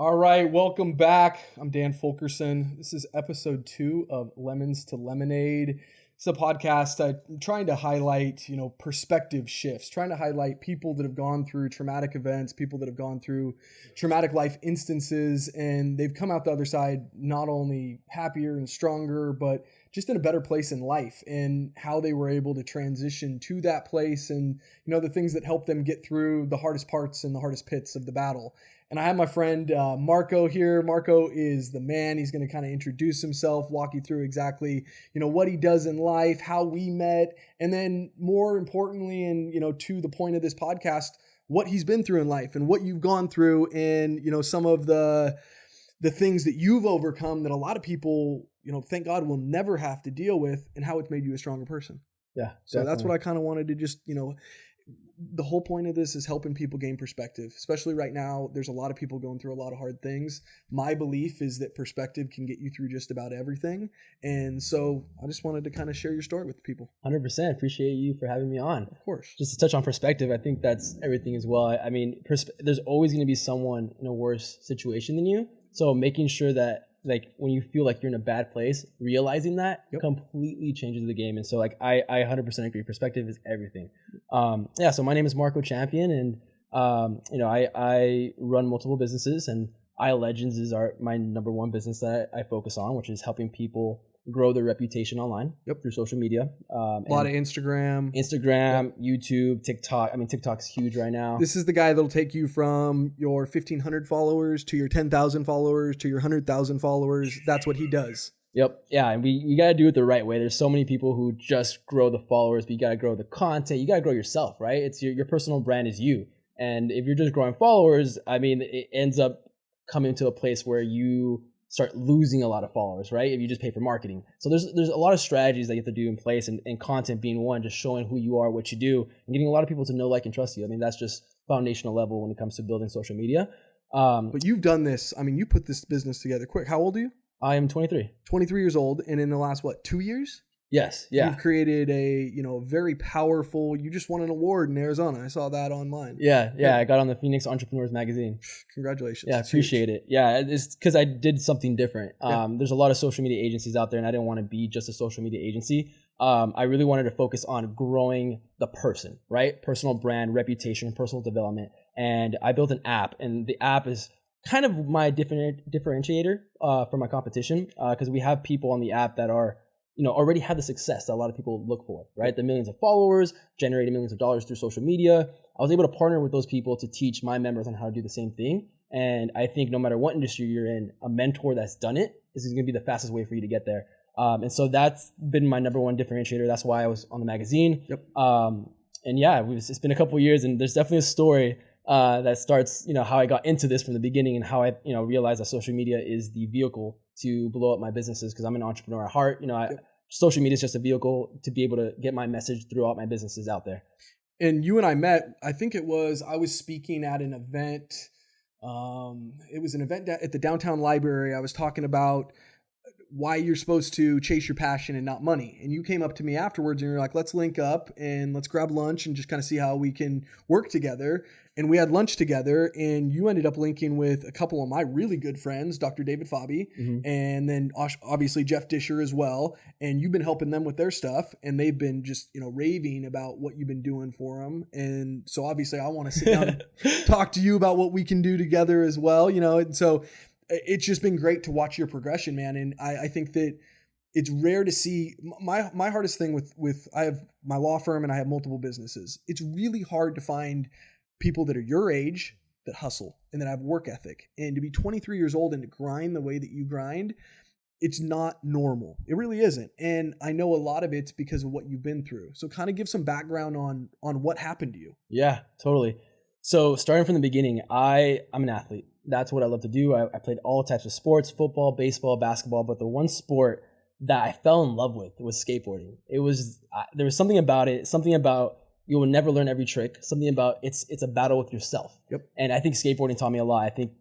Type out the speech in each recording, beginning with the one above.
All right, welcome back. I'm Dan Fulkerson. This is episode 2 of Lemons to Lemonade. It's a podcast trying to highlight, perspective shifts, trying to highlight people that have gone through traumatic events, people that have gone through traumatic life instances, and they've come out the other side not only happier and stronger, but just in a better place in life, and how they were able to transition to that place, and the things that helped them get through the hardest parts and the hardest pits of the battle. And I have my friend Marco here. Marco is the man. He's going to kind of introduce himself, walk you through exactly, what he does in life, how we met, and then more importantly, and, to the point of this podcast, what he's been through in life and what you've gone through, and, some of the things that you've overcome that a lot of people, thank God, will never have to deal with, and how it's made you a stronger person. Yeah. So definitely. That's what I kind of wanted to just, the whole point of this is helping people gain perspective, especially right now. There's a lot of people going through a lot of hard things. My belief is that perspective can get you through just about everything. And so I just wanted to kind of share your story with people. 100%. Appreciate you for having me on. Of course. Just to touch on perspective, I think that's everything as well. I mean, there's always going to be someone in a worse situation than you. So making sure that, when you feel like you're in a bad place, realizing that completely changes the game. And so I 100% agree. Perspective is everything. So my name is Marco Champion, and I run multiple businesses, and iLegends is my number one business that I focus on, which is helping people grow their reputation online through social media. A lot of Instagram, YouTube, TikTok. I mean, TikTok's huge right now. This is the guy that'll take you from your 1,500 followers to your 10,000 followers to your 100,000 followers. That's what he does. Yep. Yeah. And we got to do it the right way. There's so many people who just grow the followers, but you got to grow the content. You got to grow yourself, right? It's your personal brand is you. And if you're just growing followers, I mean, it ends up coming to a place where you start losing a lot of followers, right? If you just pay for marketing. So there's a lot of strategies that you have to do in place, and content being one, just showing who you are, what you do, and getting a lot of people to know, like, and trust you. I mean, that's just foundational level when it comes to building social media. But you've done this. I mean, you put this business together quick. How old are you? I am 23. 23 years old. And in the last, 2 years? Yes. Yeah. You've created a, very powerful, you just won an award in Arizona. I saw that online. Yeah. I got on the Phoenix Entrepreneurs magazine. Congratulations. Yeah, appreciate it. Yeah, it's because I did something different. There's a lot of social media agencies out there, and I didn't want to be just a social media agency. I really wanted to focus on growing the person, right? Personal brand, reputation, personal development. And I built an app, and the app is kind of my differentiator from my competition, because we have people on the app that are, already have the success that a lot of people look for, right? The millions of followers, generating millions of dollars through social media. I was able to partner with those people to teach my members on how to do the same thing. And I think no matter what industry you're in, a mentor that's done it is going to be the fastest way for you to get there. And so that's been my number one differentiator. That's why I was on the magazine. It's been a couple of years, and there's definitely a story that starts, how I got into this from the beginning, and how I, realized that social media is the vehicle to blow up my businesses, because I'm an entrepreneur at heart. Social media is just a vehicle to be able to get my message throughout my businesses out there. And you and I met, I think I was speaking at an event. It was an event at the downtown library. I was talking about why you're supposed to chase your passion and not money. And you came up to me afterwards and you're like, let's link up and let's grab lunch and just kind of see how we can work together. And we had lunch together, and you ended up linking with a couple of my really good friends, Dr. David Fabi, and then obviously Jeff Disher as well. And you've been helping them with their stuff, and they've been just, raving about what you've been doing for them. And so obviously I want to sit down and talk to you about what we can do together as well, and so it's just been great to watch your progression, man. And I think that it's rare to see. My hardest thing with I have my law firm and I have multiple businesses. It's really hard to find people that are your age that hustle and that have work ethic. And to be 23 years old and to grind the way that you grind, it's not normal. It really isn't. And I know a lot of it's because of what you've been through. So kind of give some background on what happened to you. Yeah, totally. So starting from the beginning, I'm an athlete. That's what I love to do. I played all types of sports, football, baseball, basketball, but the one sport that I fell in love with was skateboarding. There was something about it, something about you will never learn every trick, something about it's a battle with yourself. And I think skateboarding taught me a lot. I think,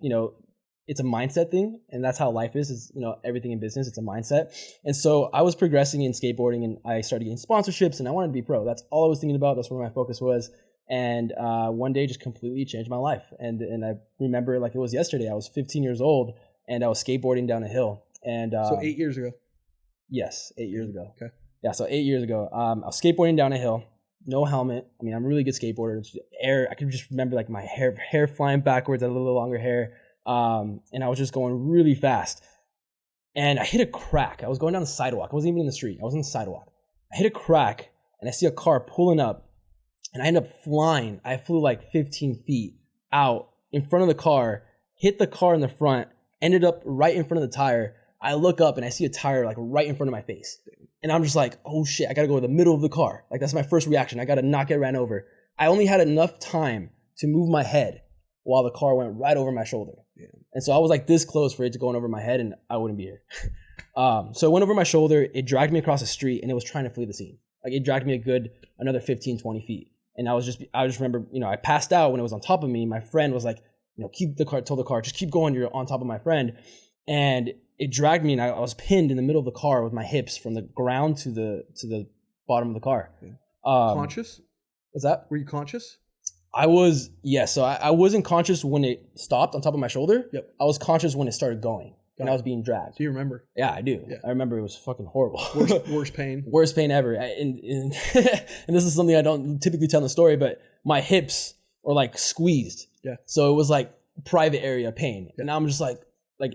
it's a mindset thing, and that's how life is, everything in business, it's a mindset. And so I was progressing in skateboarding, and I started getting sponsorships, and I wanted to be pro. That's all I was thinking about. That's where my focus was. And one day just completely changed my life. And I remember like it was yesterday. I was 15 years old and I was skateboarding down a hill. And So 8 years ago. Yes, 8 years ago. Okay. Yeah, so 8 years ago, I was skateboarding down a hill, no helmet. I mean, I'm a really good skateboarder. It's air. I can just remember like my hair flying backwards. I had a little longer hair, and I was just going really fast. And I hit a crack. I was going down the sidewalk. I wasn't even in the street. I was on the sidewalk. I hit a crack, and I see a car pulling up, and I end up flying. I flew like 15 feet out in front of the car, hit the car in the front, ended up right in front of the tire. I look up and I see a tire like right in front of my face. And I'm just like, oh shit, I gotta go to the middle of the car. Like that's my first reaction. I gotta not get ran over. I only had enough time to move my head while the car went right over my shoulder. Yeah. And so I was like this close for it to going over my head and I wouldn't be here. So it went over my shoulder, it dragged me across the street and it was trying to flee the scene. Like it dragged me another 15, 20 feet. And I just remember, I passed out when it was on top of me. My friend was like, told the car, just keep going, you're on top of my friend. And it dragged me and I was pinned in the middle of the car with my hips from the ground to the bottom of the car. Yeah. Conscious? What's that? Were you conscious? I was, yes. So I wasn't conscious when it stopped on top of my shoulder. Yep. I was conscious when it started going and I was being dragged. Do you remember? Yeah, I do. Yeah. I remember it was fucking horrible. Worst pain. Worst pain ever. And this is something I don't typically tell in the story, but my hips were like squeezed. Yeah. So it was like private area pain. Yeah. And I'm just like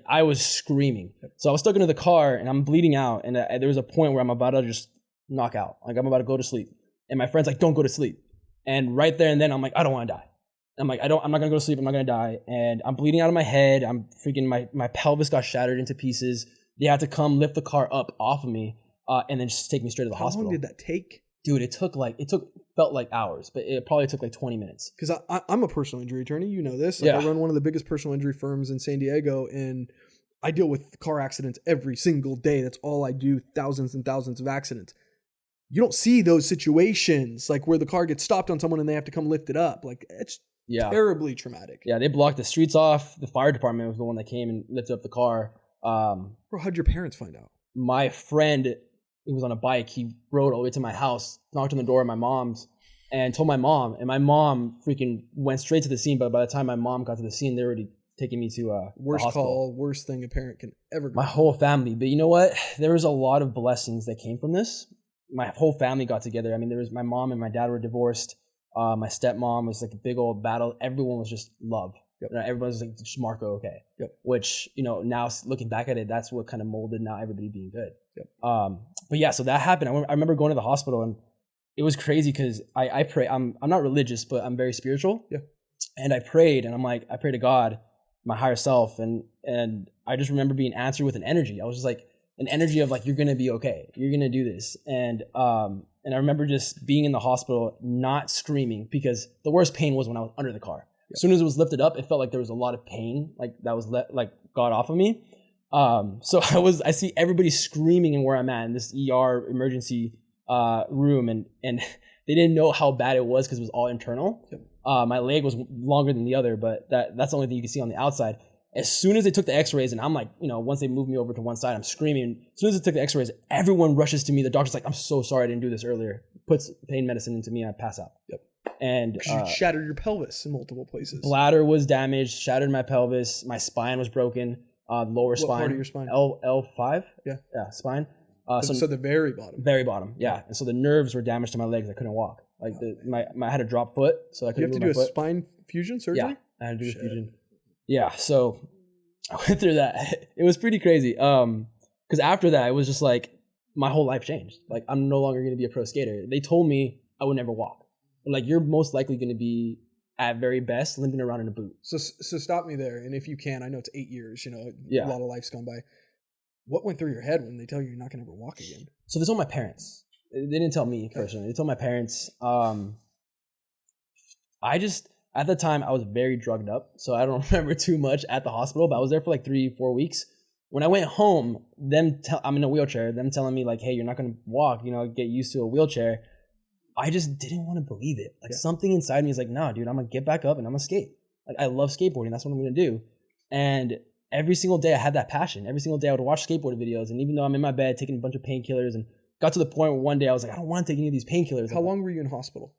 I was screaming. So I was stuck into the car and I'm bleeding out. And there was a point where I'm about to just knock out. Like I'm about to go to sleep. And my friend's like, don't go to sleep. And right there and then I'm like, I don't want to die. I'm like, I'm not going to go to sleep. I'm not going to die. And I'm bleeding out of my head. I'm freaking, my pelvis got shattered into pieces. They had to come lift the car up off of me and then just take me straight to the hospital. How long did that take? Dude, felt like hours, but it probably took like 20 minutes. Because I'm a personal injury attorney. You know this. Like I run one of the biggest personal injury firms in San Diego, and I deal with car accidents every single day. That's all I do, thousands and thousands of accidents. You don't see those situations like where the car gets stopped on someone and they have to come lift it up. Like it's terribly traumatic. Yeah, they blocked the streets off. The fire department was the one that came and lifted up the car. Bro, how'd your parents find out? My friend, he was on a bike. He rode all the way to my house, knocked on the door of my mom's, and told my mom. And my mom freaking went straight to the scene. But by the time my mom got to the scene, they were already taking me to worst the hospital. Call, worst thing a parent can ever do. My whole family. But you know what? There was a lot of blessings that came from this. My whole family got together. I mean, there was my mom and my dad were divorced. My stepmom was like a big old battle. Everyone was just love. Yep. Everyone was like, just Marco, okay. Yep. Which, now looking back at it, that's what kind of molded now everybody being good. Yep. But yeah, so that happened. I remember going to the hospital and it was crazy because I pray. I'm not religious, but I'm very spiritual. Yeah. And I prayed and I pray to God, my higher self. And I just remember being answered with an energy. I was just like an energy of like, you're going to be okay. You're going to do this. And I remember just being in the hospital, not screaming because the worst pain was when I was under the car. Yeah. As soon as it was lifted up, it felt like there was a lot of pain, like that was got off of me. So I see everybody screaming in where I'm at in this ER emergency room, and they didn't know how bad it was because it was all internal. Yep. My leg was longer than the other, but that's the only thing you can see on the outside. As soon as they took the x-rays, and I'm like, once they moved me over to one side, I'm screaming. As soon as they took the x-rays, everyone rushes to me. The doctor's like, I'm so sorry I didn't do this earlier. Puts pain medicine into me and I pass out. Yep. And you shattered your pelvis in multiple places. Bladder was damaged, shattered my pelvis. My spine was broken. Lower spine. What part of your spine? L5. Yeah, spine. So the very bottom. Very bottom. Yeah. And so the nerves were damaged to my legs. I couldn't walk. Like I had a drop foot, so I couldn't move my foot. You have to do a spine fusion surgery? Yeah, I had to do a fusion. Yeah. So I went through that. It was pretty crazy. Because after that, it was just like my whole life changed. Like I'm no longer going to be a pro skater. They told me I would never walk. Like you're most likely going to be at very best limping around in a boot. So stop me there, and if you can, I know it's 8 years. A lot of life's gone by. What went through your head when they tell you you're not going to ever walk again? So they told my parents. They didn't tell me personally. They told my parents. I just at the time I was very drugged up, so I don't remember too much at the hospital. But I was there for like 3-4 weeks. When I went home, I'm in a wheelchair. Them telling me like, "Hey, you're not going to walk. Get used to a wheelchair." I just didn't want to believe it. Like something inside me is like, nah, dude, I'm going to get back up and I'm going to skate. Like I love skateboarding. That's what I'm going to do. And every single day I had that passion. Every single day I would watch skateboard videos. And even though I'm in my bed taking a bunch of painkillers and got to the point where one day I was like, I don't want to take any of these painkillers. How long were you in hospital?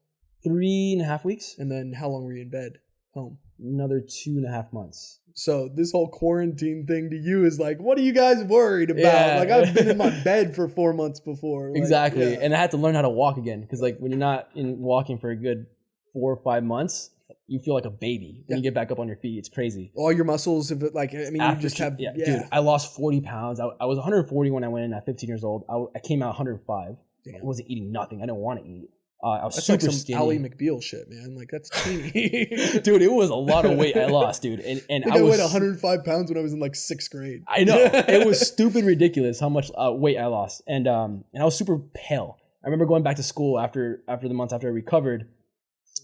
3.5 weeks. And then how long were you in bed? Home? Another 2.5 months. So this whole quarantine thing to you is like, what are you guys worried about? Yeah. Like, I've been in my bed for 4 months before. Like, Exactly. yeah. And I had to learn how to walk again, because like when you're not in walking for a good 4 or 5 months, you feel like a baby when you get back up on your feet. It's crazy. All your muscles, if it, like, I mean, After, you just have, dude, I lost 40 pounds. I was 140 when I went in at 15 years old. I came out 105. Damn. I wasn't eating nothing. I didn't want to eat. I was That's super like some skinny. Ally McBeal shit, man. Like, that's teeny. Dude, it was a lot of weight I lost, dude. And I weighed 105 pounds when I was in like 6th grade. I know. It was stupid ridiculous how much weight I lost. And I was super pale. I remember going back to school after the months after I recovered,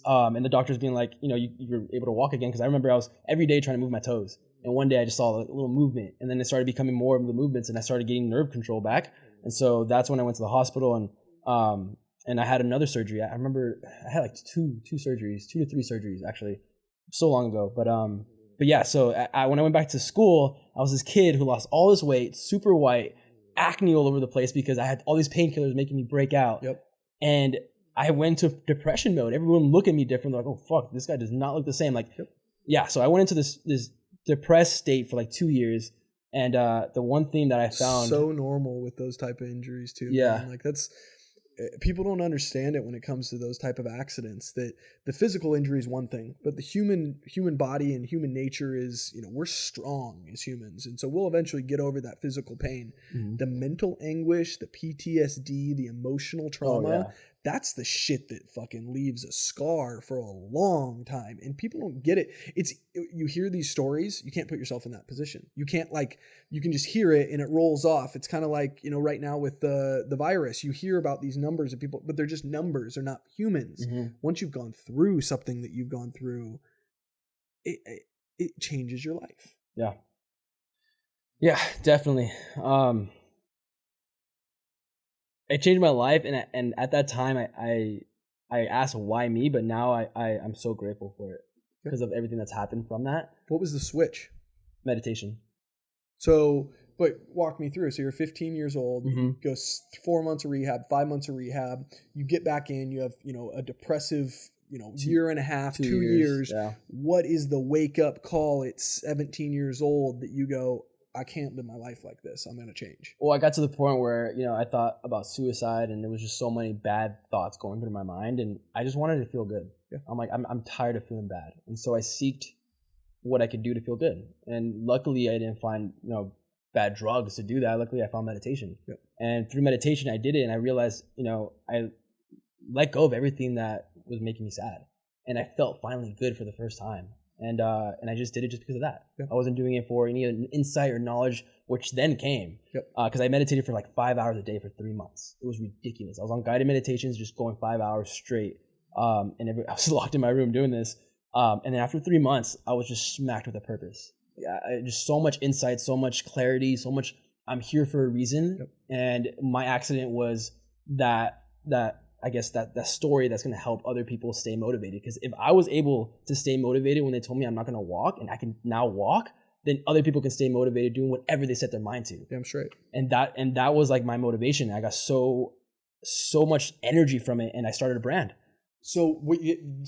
and the doctors being like, you know, you were able to walk again. Because I remember I was every day trying to move my toes. And one day I just saw a little movement. And then it started becoming more of the movements, and I started getting nerve control back. And so that's when I went to the hospital, and I had another surgery. I remember I had like two to three surgeries actually, so long ago. But yeah, so when I went back to school, I was this kid who lost all this weight, super white, acne all over the place because I had all these painkillers making me break out. Yep. And I went into depression mode. Everyone looked at me different. They're like, oh fuck, this guy does not look the same. Like, yeah. So I went into this depressed state for like 2 years. And the one thing that I found, so normal with those type of injuries too. Yeah. Man. Like, that's, people don't understand it when it comes to those type of accidents, that the physical injury is one thing, but the human body and human nature is, you know, we're strong as humans. And so we'll eventually get over that physical pain. Mm-hmm. The mental anguish, the PTSD, the emotional trauma, that's the shit that fucking leaves a scar for a long time. And people don't get it. You hear these stories, you can't put yourself in that position. You can't, like, you can just hear it and it rolls off. It's kind of like, you know, right now with the virus, you hear about these numbers of people, but they're just numbers. They're not humans. Mm-hmm. Once you've gone through something that you've gone through, it changes your life. Yeah. Yeah, definitely. It changed my life, and at that time, I asked why me, but now I'm so grateful for it because of everything that's happened from that. What was the switch? Meditation. So, but walk me through. So you're 15 years old, mm-hmm. You go 4 months of rehab, 5 months of rehab. You get back in. You have, you know, a depressive, you know, year and a half, 2 years. Yeah. What is the wake up call at 17 years old that you go, I can't live my life like this. I'm going to change. Well, I got to the point where, you know, I thought about suicide, and there was just so many bad thoughts going through my mind, and I just wanted to feel good. Yeah. I'm like, I'm tired of feeling bad. And so I seeked what I could do to feel good. And luckily I didn't find, you know, bad drugs to do that. Luckily I found meditation. Yep. And through meditation I did it, and I realized, you know, I let go of everything that was making me sad. And I felt finally good for the first time. And I just did it just because of that. Yep. I wasn't doing it for any insight or knowledge, which then came. Yep. Because I meditated for like 5 hours a day for 3 months. It was ridiculous. I was on guided meditations, just going 5 hours straight. I was locked in my room doing this. And then after 3 months, I was just smacked with a purpose. Yeah, just so much insight, so much clarity, so much. I'm here for a reason. Yep. And my accident was that I guess that story that's going to help other people stay motivated. Because if I was able to stay motivated when they told me I'm not going to walk, and I can now walk, then other people can stay motivated doing whatever they set their mind to. Damn straight. And that was like my motivation. I got so much energy from it, and I started a brand. So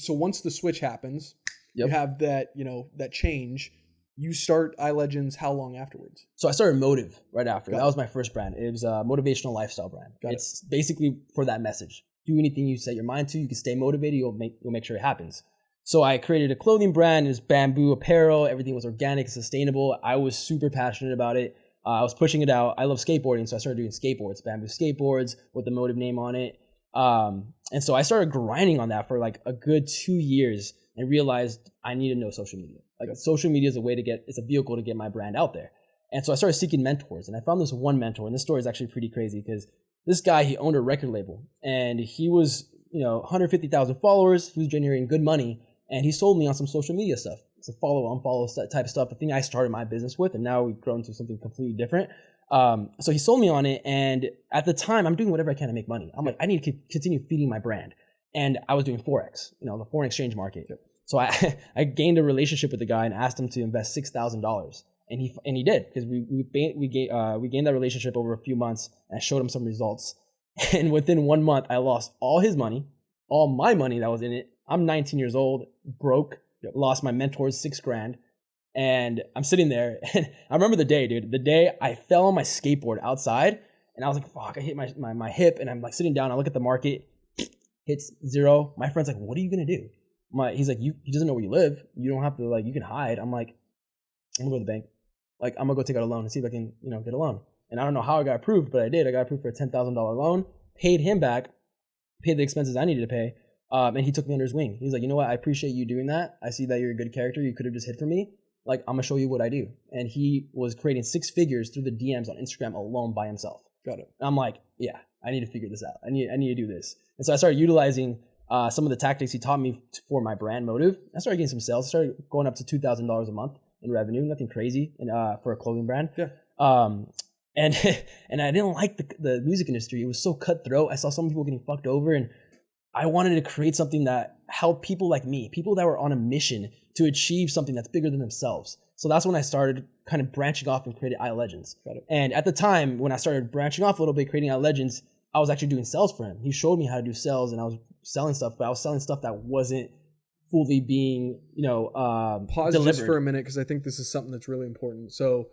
once the switch happens, yep. You have that, you know, that change. You start iLegends how long afterwards? So I started Motive right after. That was my first brand. It was a motivational lifestyle brand. It's basically for that message. Do anything you set your mind to. You can stay motivated. You'll make sure it happens. So I created a clothing brand. It was bamboo apparel. Everything was organic and sustainable. I was super passionate about it. I was pushing it out. I love skateboarding, so I started doing skateboards, bamboo skateboards with the Motive name on it. And so I started grinding on that for like a good 2 years and realized I need to know social media. Like social media is it's a vehicle to get my brand out there. And so I started seeking mentors, and I found this one mentor, and this story is actually pretty crazy because this guy, he owned a record label, and he was, you know, 150,000 followers. He was generating good money, and he sold me on some social media stuff. It's a follow, unfollow type of stuff, the thing I started my business with, and now we've grown to something completely different. So he sold me on it, and at the time, I'm doing whatever I can to make money. I'm like, I need to continue feeding my brand. And I was doing Forex, you know, the foreign exchange market. Yep. So I gained a relationship with the guy and asked him to invest $6,000. And he did, because we gained that relationship over a few months, and I showed him some results. And within 1 month, I lost all his money. all my money that was in it. I'm 19 years old, broke, lost my mentor's $6,000. And I'm sitting there, and I remember the day, dude. The day I fell on my skateboard outside, and I was like, fuck, I hit my hip, and I'm like sitting down, I look at the market, hits zero. My friend's like, what are you gonna do? He's like, he doesn't know where you live. You don't have to, like, you can hide. I'm like, I'm gonna go to the bank. Like, I'm gonna go take out a loan and see if I can, get a loan. And I don't know how I got approved, but I did. I got approved for a $10,000 loan, paid him back, paid the expenses I needed to pay, and he took me under his wing. He's like, you know what? I appreciate you doing that. I see that you're a good character. You could have just hid from me. Like, I'm gonna show you what I do. And he was creating 6 figures through the DMs on Instagram alone by himself. Got it. And I'm like, yeah, I need to figure this out. I need to do this. And so I started utilizing some of the tactics he taught me for my brand motive. I started getting some sales. I started going up to $2,000 a month in revenue, nothing crazy, for a clothing brand. Yeah. And I didn't like the music industry. It was so cutthroat. I saw some people getting fucked over, and I wanted to create something that helped people like me, people that were on a mission to achieve something that's bigger than themselves. So that's when I started kind of branching off and created iLegends. Got it. And at the time when I started branching off a little bit, creating iLegends, I was actually doing sales for him. He showed me how to do sales, and I was selling stuff, but I was selling stuff that wasn't fully being, Pause delivered. Just for a minute, because I think this is something that's really important. So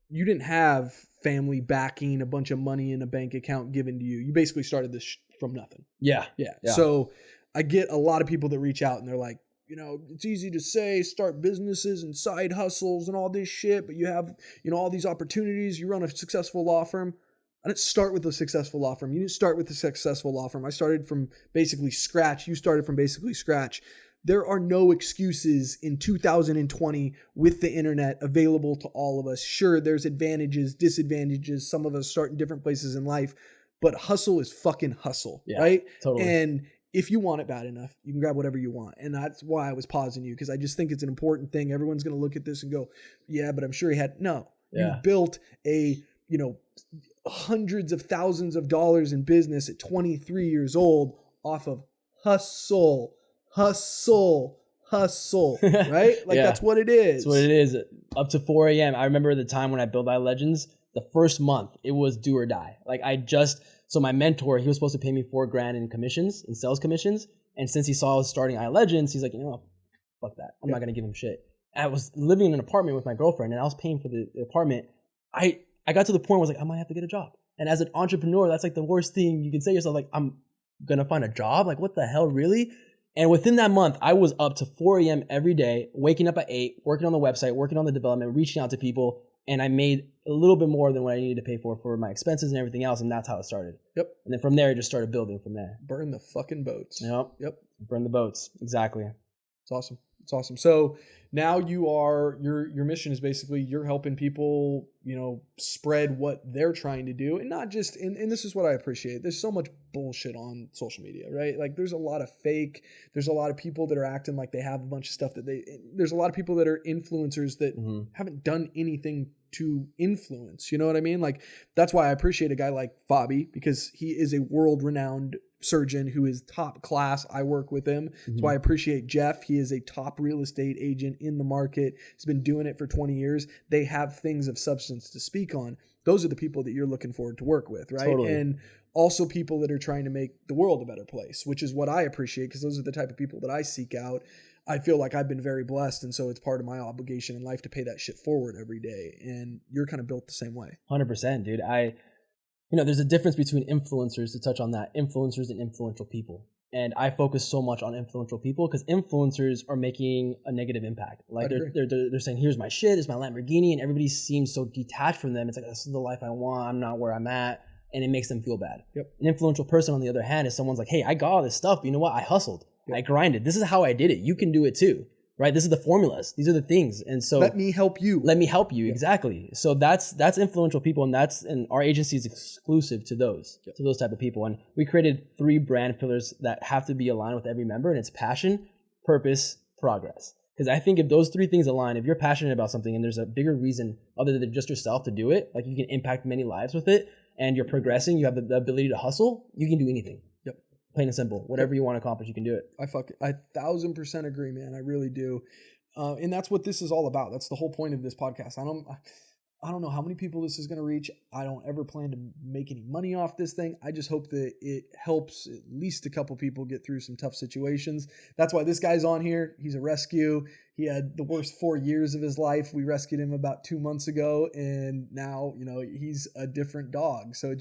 you didn't have family backing, a bunch of money in a bank account given to you. You basically started this from nothing. Yeah. So I get a lot of people that reach out and they're like, it's easy to say start businesses and side hustles and all this shit, but you have, all these opportunities. You run a successful law firm. I didn't start with a successful law firm. You didn't start with a successful law firm. I started from basically scratch. You started from basically scratch. There are no excuses in 2020 with the internet available to all of us. Sure, there's advantages, disadvantages. Some of us start in different places in life, but hustle is fucking hustle, right? Totally. And if you want it bad enough, you can grab whatever you want. And that's why I was pausing you, because I just think it's an important thing. Everyone's going to look at this and go, yeah, but I'm sure he had. No, you built a, hundreds of thousands of dollars in business at 23 years old off of hustle, right? Like that's what it is. That's what it is. Up to 4 a.m. I remember the time when I built iLegends, the first month, it was do or die. Like so my mentor, he was supposed to pay me $4,000 in commissions, in sales commissions. And since he saw I was starting iLegends, he's like, fuck that. I'm not going to give him shit. I was living in an apartment with my girlfriend, and I was paying for the apartment. I got to the point where I was like, I might have to get a job. And as an entrepreneur, that's like the worst thing you can say to yourself. Like, I'm going to find a job? Like, what the hell, really? And within that month, I was up to 4 a.m. every day, waking up at 8, working on the website, working on the development, reaching out to people. And I made a little bit more than what I needed to pay for my expenses and everything else. And that's how it started. Yep. And then from there, it just started building from there. Burn the fucking boats. Yep. Burn the boats. Exactly. It's awesome. It's awesome. So now your mission is basically you're helping people, spread what they're trying to do, and not just, and this is what I appreciate. There's so much bullshit on social media, right? Like there's a lot of fake, there's a lot of people that are acting like they have a bunch of stuff there's a lot of people that are influencers that haven't done anything to influence, you know what I mean? Like that's why I appreciate a guy like Fabi, because he is a world-renowned surgeon who is top class. I work with him. That's why I appreciate Jeff. He is a top real estate agent in the market. He's been doing it for 20 years. They have things of substance to speak on. Those are the people that you're looking forward to work with, right? Totally. And also people that are trying to make the world a better place, which is what I appreciate, because those are the type of people that I seek out. I feel like I've been very blessed, and so it's part of my obligation in life to pay that shit forward every day. And you're kind of built the same way. 100%, dude. There's a difference between influencers, to touch on that, influencers and influential people. And I focus so much on influential people because influencers are making a negative impact. Like they're saying, here's my shit, it's my Lamborghini, and everybody seems so detached from them. It's like, this is the life I want, I'm not where I'm at. And it makes them feel bad. Yep. An influential person, on the other hand, is someone's like, hey, I got all this stuff, but you know what? I hustled. Yep. I grinded. This is how I did it. You can do it too. Right? This is the formulas. These are the things. And so let me help you. Yep. Exactly. So that's influential people, and our agency is exclusive to those type of people. And we created 3 brand pillars that have to be aligned with every member, and it's passion, purpose, progress. Because I think if those 3 things align, if you're passionate about something and there's a bigger reason other than just yourself to do it, like you can impact many lives with it, and you're progressing, you have the ability to hustle, you can do anything. Yep. Plain and simple. Whatever you want to accomplish, you can do it. I 1,000% agree, man. I really do. And that's what this is all about. That's the whole point of this podcast. I don't know how many people this is going to reach. I don't ever plan to make any money off this thing. I just hope that it helps at least a couple people get through some tough situations. That's why this guy's on here. He's a rescue. He had the worst 4 years of his life. We rescued him about 2 months ago, and now, he's a different dog. So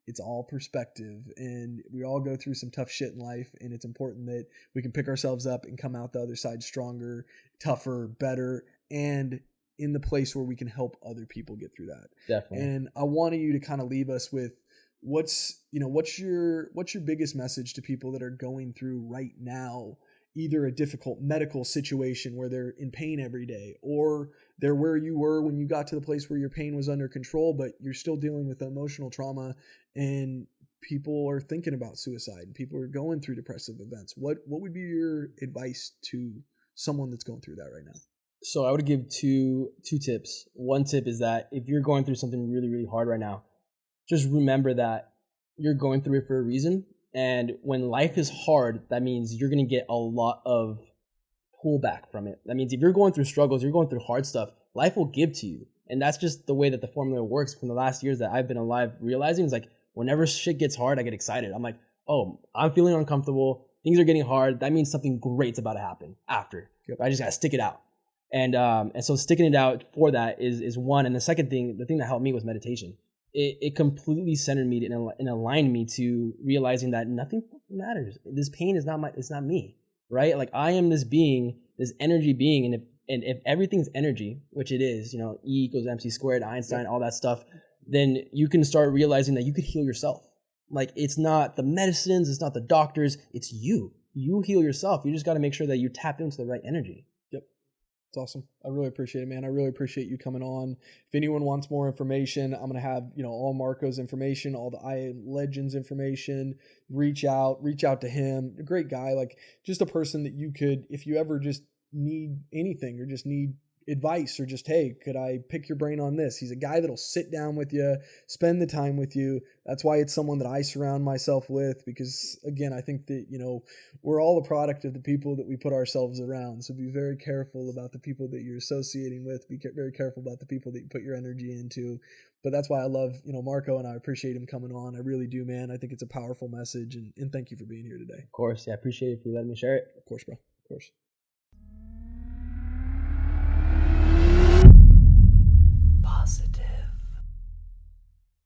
it's all perspective, and we all go through some tough shit in life, and it's important that we can pick ourselves up and come out the other side stronger, tougher, better, and in the place where we can help other people get through that. Definitely. And I wanted you to kind of leave us with what's your biggest message to people that are going through right now, either a difficult medical situation where they're in pain every day, or they're where you were when you got to the place where your pain was under control, but you're still dealing with emotional trauma, and people are thinking about suicide and people are going through depressive events. What would be your advice to someone that's going through that right now? So I would give two tips. One tip is that if you're going through something really, really hard right now, just remember that you're going through it for a reason. And when life is hard, that means you're going to get a lot of pullback from it. That means if you're going through struggles, you're going through hard stuff, life will give to you. And that's just the way that the formula works from the last years that I've been alive, realizing is like, whenever shit gets hard, I get excited. I'm like, oh, I'm feeling uncomfortable. Things are getting hard. That means something great's about to happen after. Yep. I just got to stick it out. And so sticking it out for that is one. And the second thing, the thing that helped me was meditation. It completely centered me and aligned me to realizing that nothing matters. This pain is it's not me, right? Like I am this being, this energy being, and if everything's energy, which it is, E equals MC squared, Einstein, all that stuff, then you can start realizing that you could heal yourself. Like it's not the medicines, it's not the doctors, it's you. You heal yourself. You just got to make sure that you tap into the right energy. It's awesome. I really appreciate it, man. I really appreciate you coming on. If anyone wants more information, I'm going to have, all Marco's information, all the I Am Legends information. Reach out to him. A great guy, like just a person that you could, if you ever just need anything or just need advice or just, hey, could I pick your brain on this? He's a guy that'll sit down with you, spend the time with you. That's why it's someone that I surround myself with, because again, I think that, we're all a product of the people that we put ourselves around. So be very careful about the people that you're associating with. Be very careful about the people that you put your energy into. But that's why I love, Marco, and I appreciate him coming on. I really do, man. I think it's a powerful message, and thank you for being here today. Of course. Yeah, I appreciate it for letting me share it. Of course, bro. Of course.